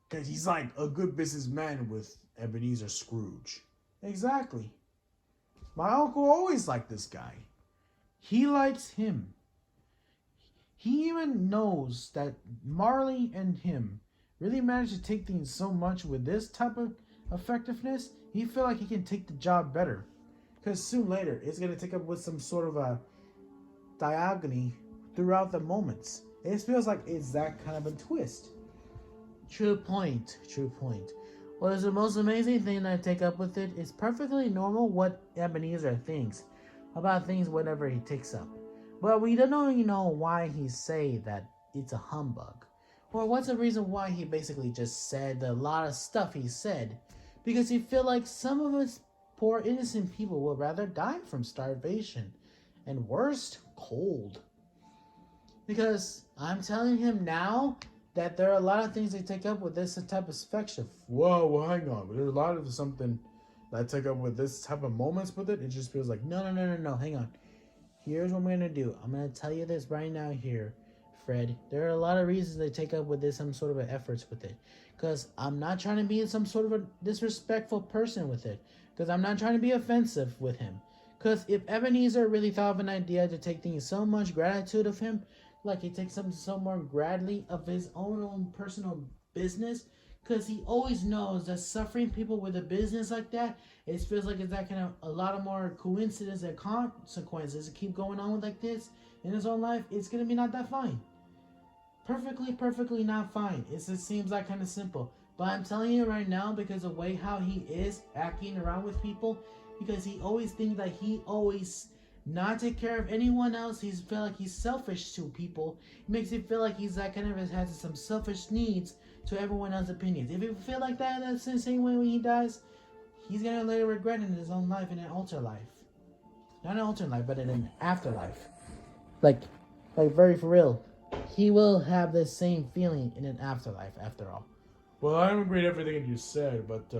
Because he's like a good businessman with Ebenezer Scrooge. Exactly. My uncle always liked this guy. He likes him. He even knows that Marley and him really managed to take things so much with this type of effectiveness, he feel like he can take the job better. Because soon later, it's going to take up with some sort of a diagonally throughout the moments. It feels like it's that kind of a twist. True point. What is the most amazing thing that I take up with it is perfectly normal what Ebenezer thinks about things whenever he takes up. But we don't know, why he say that it's a humbug. Or what's the reason why he basically just said a lot of stuff he said. Because he feel like some of us poor innocent people would rather die from starvation. And worst, cold. Because I'm telling him now that there are a lot of things they take up with this type of affection. Whoa, well, hang on. There's a lot of something that I take up with this type of moments with it. It just feels like, No, no, no, no, no. Hang on. Here's what I'm gonna do. I'm gonna tell you this right now here, Fred. There are a lot of reasons they take up with this some sort of efforts with it. Cause I'm not trying to be some sort of a disrespectful person with it. Cause I'm not trying to be offensive with him. Cause if Ebenezer really thought of an idea to take things so much gratitude of him, like he takes something so more gladly of his own personal business, because he always knows that suffering people with a business like that, it feels like it's that kind of a lot of more coincidence and consequences to keep going on with like this in his own life. It's gonna be not that fine. Perfectly not fine. It just seems like kind of simple. But I'm telling you right now, because of the way how he is acting around with people, because he always thinks that he always not take care of anyone else. He's feel like he's selfish to people. It makes it feel like he's that kind of has some selfish needs to everyone else's opinions. If you feel like that, that's the same way when he dies, he's gonna later regret it in his own life, in an alter life. Not an alternate life, but in an afterlife. Like, very for real. He will have the same feeling in an afterlife, after all. well, I don't agree with everything you said, but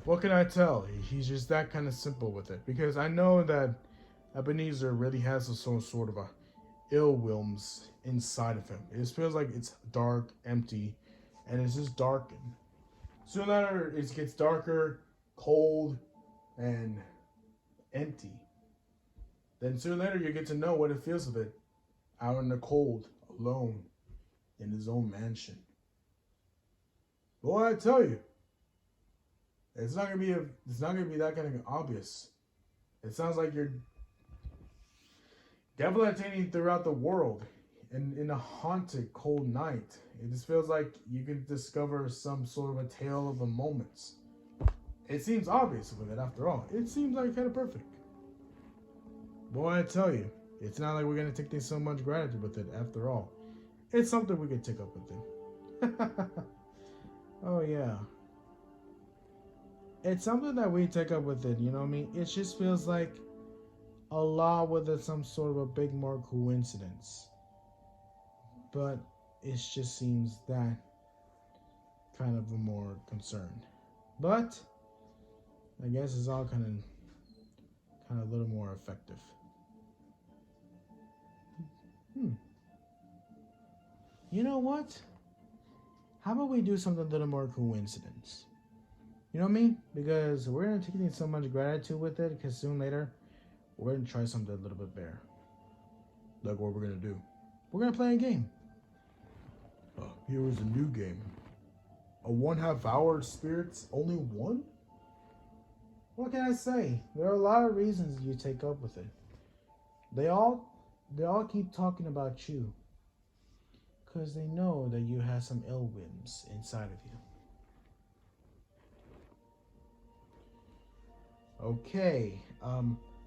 what can I tell? He's just that kind of simple with it. Because I know that Ebenezer really has some sort of a ill wills inside of him. It just feels like it's dark, empty, and it's just darkened. Sooner or later, it gets darker, cold, and empty. Then sooner or later, you get to know what it feels of it out in the cold, alone, in his own mansion. But what I tell you, it's not gonna be that kind of obvious. It sounds like you're gallivanting throughout the world in a haunted, cold night. It just feels like you can discover some sort of a tale of the moments. It seems obvious with it, after all. It seems like kind of perfect. Boy, I tell you, it's not like we're gonna take this so much gratitude with it, after all. It's something we can take up with it. Oh, yeah. It's something that we take up with it, you know what I mean? It just feels like a law with it, some sort of a big more coincidence. But it just seems that kind of a more concern. But I guess it's all kind of a little more effective. You know what? How about we do something a little more coincidence? You know what I mean? Because we're going to take so much gratitude with it, because soon later, we're going to try something a little bit better. Like what we're going to do. We're going to play a game. Here is a new game. A 1/2 hour spirits, only one? What can I say? There are a lot of reasons you take up with it. They all keep talking about you. Because they know that you have some ill whims inside of you. Okay,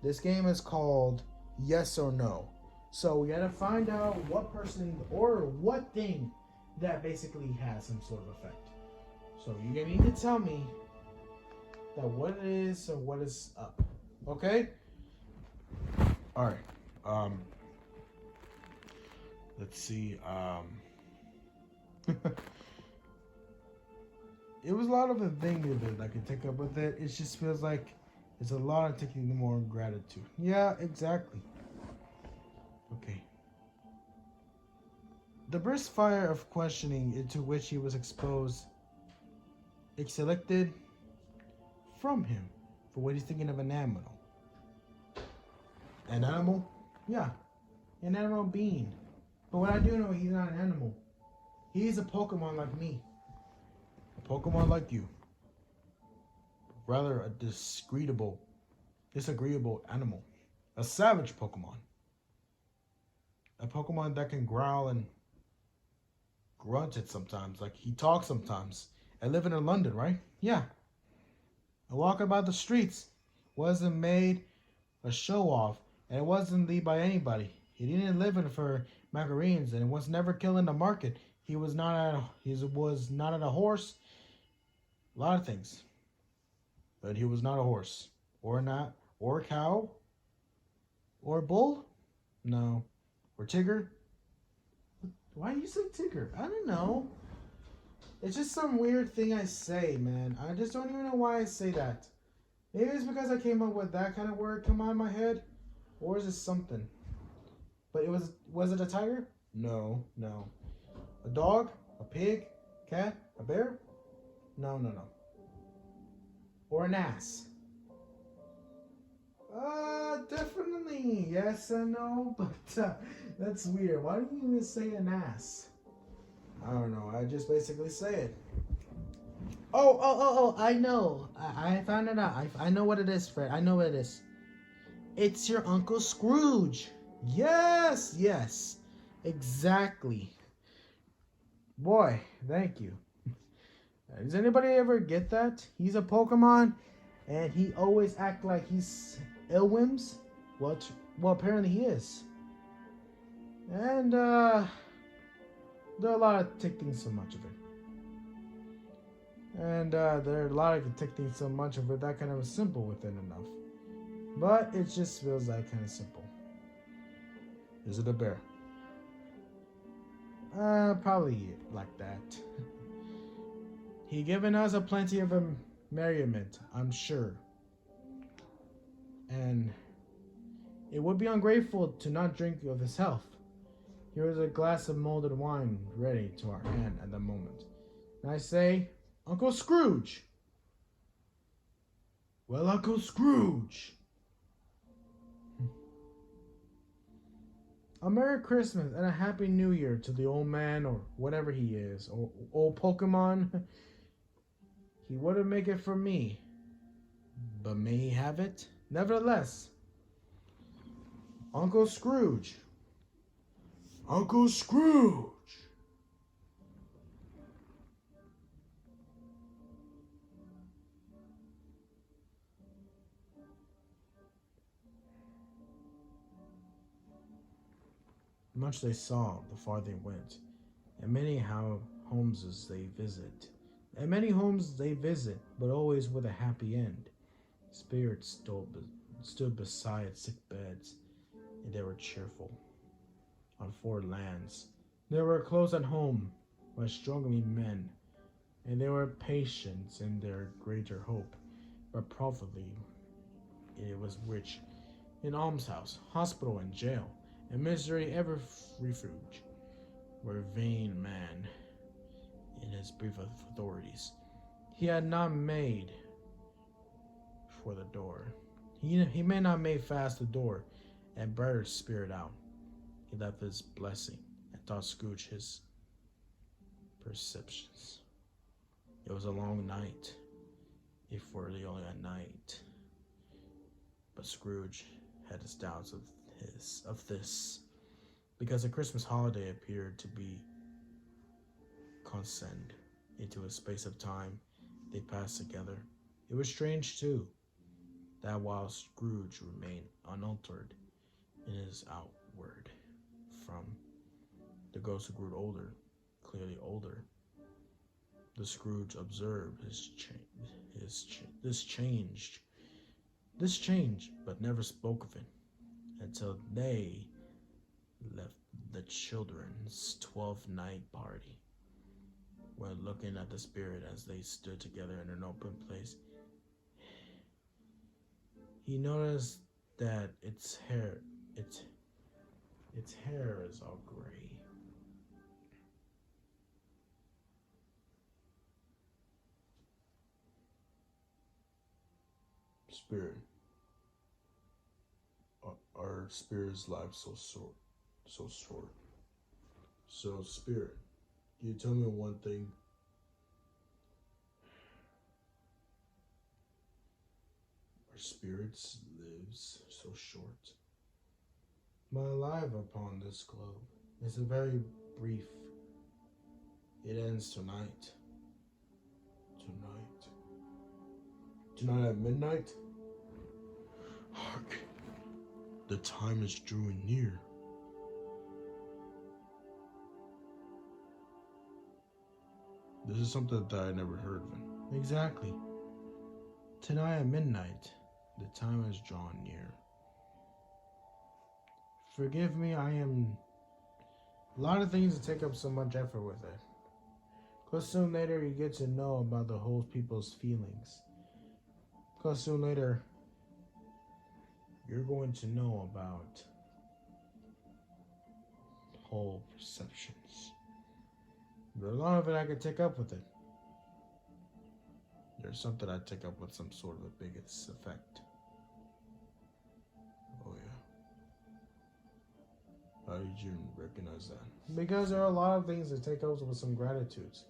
this game is called Yes or No. So we gotta find out what person or what thing that basically has some sort of effect. So you're gonna need to tell me that what it is or what is up. Okay? Alright. Let's see. It was a lot of the thing that I could take up with it. It just feels like it's a lot of taking more gratitude. Yeah, exactly. Okay. The brisk fire of questioning into which he was exposed selected from him for what he's thinking of an animal. An animal? Yeah. An animal being. But what I do know, he's not an animal. He's a Pokemon like me. A Pokemon like you. Rather a disagreeable animal. A savage Pokemon. A Pokemon that can growl and grunt it sometimes. Like he talks sometimes. I live in London, right? Yeah. I walk about the streets. Wasn't made a show off. And it wasn't lead by anybody. He didn't live in for margarines and was never killed in the market. He was not at a horse. A lot of things. But he was not a horse. Or a cow. Or a bull? No. Or Tigger? Why do you say Tinker? I don't know. It's just some weird thing I say, man. I just don't even know why I say that. Maybe it's because I came up with that kind of word come out in my head, or is it something? But was it a tiger? No, no. A dog? A pig? Cat? A bear? No, no, no. Or an ass? Definitely. Yes and no, but that's weird. Why do you even say an ass? I don't know. I just basically say it. Oh! I know. I found it out. I know what it is, Fred. I know what it is. It's your Uncle Scrooge. Yes, yes, exactly. Boy, thank you. Does anybody ever get that? He's a Pokemon, and he always act like he's Ilwims. Well, apparently he is. And there are a lot of tick things so much of it. And there are a lot of tick things so much of it that kind of simple within enough. But it just feels like kind of simple. Is it a bear? Probably like that. He given us a plenty of merriment, I'm sure. And it would be ungrateful to not drink of his health. Here is a glass of molded wine ready to our hand at the moment. And I say, Uncle Scrooge! Well, Uncle Scrooge! A Merry Christmas and a Happy New Year to the old man or whatever he is, or old Pokemon. He wouldn't make it for me, but may he have it? Nevertheless, Uncle Scrooge. Uncle Scrooge! Much they saw, the far they went, and many homes they visit. And many homes they visit, but always with a happy end. Spirits stood beside sick beds, and they were cheerful. On foreign lands, they were close at home by struggling men, and they were patient in their greater hope, but probably it was rich in almshouse, hospital, and jail, and misery ever refuge, where vain man, in his brief authorities, he had not made for the door. He may not made fast the door, and barred spirit out. He left his blessing and taught Scrooge his perceptions. It was a long night, if really only a night. But Scrooge had his doubts of this, because the Christmas holiday appeared to be condensed into a space of time they passed together. It was strange, too, that while Scrooge remained unaltered in his outward from the ghost who grew older, clearly older, the Scrooge observed this change, but never spoke of it until they left the children's 12th night party. When looking at the spirit as they stood together in an open place, he noticed that its hair is all gray. Spirit, our spirit's life so short, so short. So, spirit, can you tell me one thing? Our spirits lives so short. My life upon this globe is a very brief. It ends tonight. Tonight at midnight? Hark! The time is drawing near. This is something that I never heard of. Exactly. Tonight at midnight, the time has drawn near. Forgive me, I am A lot of things that take up so much effort with it. Because soon later you get to know about the whole people's feelings. Because soon later you're going to know about whole perceptions. There's a lot of it I could take up with it. There's something I take up with some sort of a biggest effect. Oh yeah. How did you recognize that? Because there are a lot of things that take up with some gratitudes.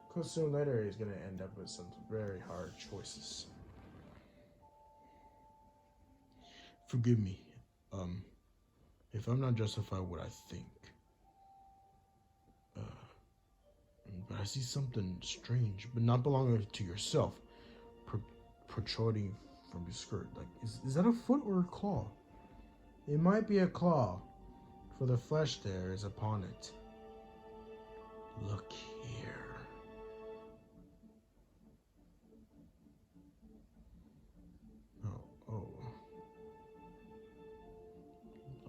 Because soon later he's going to end up with some very hard choices. Forgive me, if I'm not justified what I think. But I see something strange, but not belonging to yourself, protruding from your skirt. Like, is that a foot or a claw? It might be a claw, for the flesh there is upon it. Look here. Oh.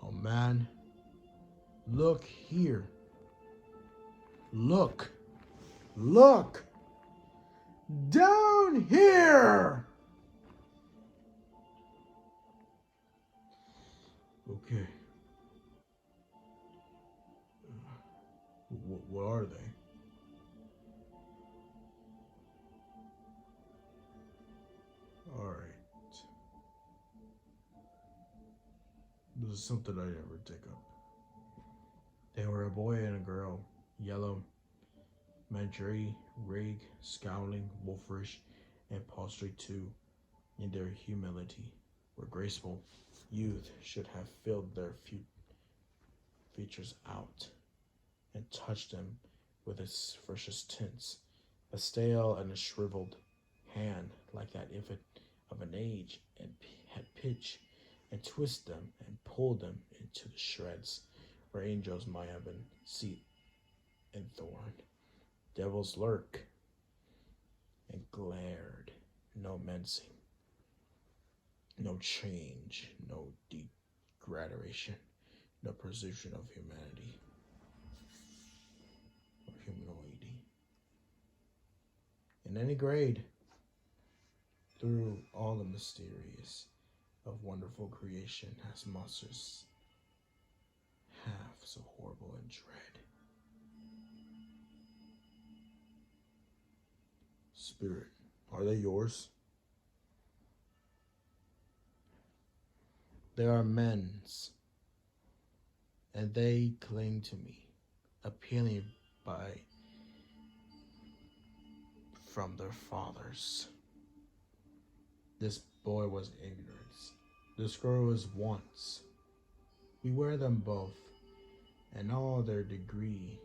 Oh man. Look here. Look. Down here. Okay. What are they? Alright. This is something I never take up. They were a boy and a girl. Yellow, Madry, rig, scowling, wolfish, and prostrate too, in their humility, were graceful. Youth should have filled their features out, and touched them with its freshest tints. A stale and a shriveled hand, like that infant of an age, and had pitch, and twist them, and pulled them into the shreds, where angels might have been seat and thorn. Devils lurk, and glared, no mincing, no change, no degradation, no presumption of humanity or humanoidity. In any grade, through all the mysterious of wonderful creation, has monsters half so horrible and dread. Spirit, are they yours? They are men's, and they cling to me, appealing by from their fathers. This boy was ignorance. This girl was wants. We wear them both, and all their degree,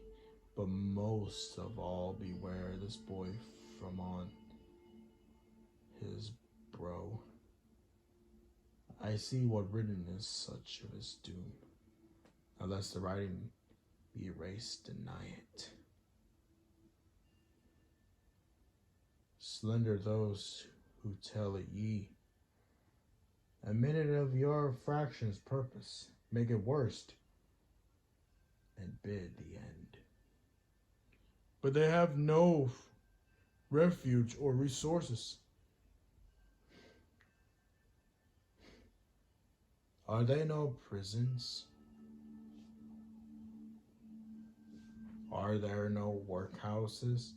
but most of all beware this boy from on his brow. I see what written is such of his doom. Unless the writing be erased, deny it. Slender those who tell it ye. A minute of your fraction's purpose, make it worst, and bid the end. But they have no refuge or resources. Are they no prisons? Are there no workhouses?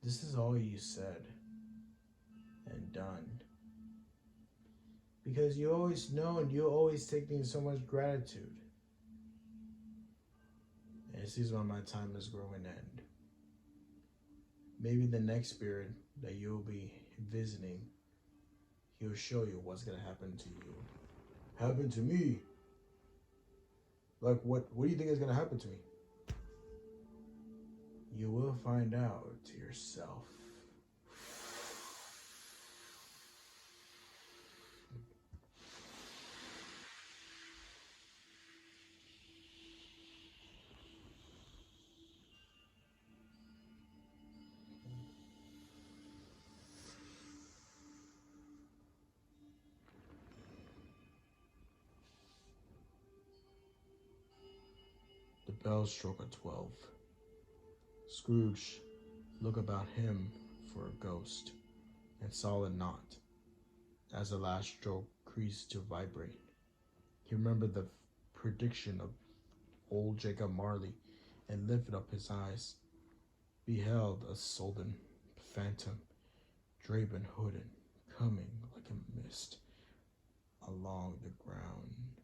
This is all you said and done. Because you always know and you always take things so much gratitude. And it seems like my time is growing end. Maybe the next spirit that you'll be visiting, he'll show you what's going to happen to you. Happen to me? Like what do you think is going to happen to me? You will find out to yourself. bell struck at 12. Scrooge looked about him for a ghost, and saw it not, as the last stroke ceased to vibrate. He remembered the prediction of old Jacob Marley, and lifted up his eyes, beheld a sullen phantom, draped and hooded, coming like a mist along the ground.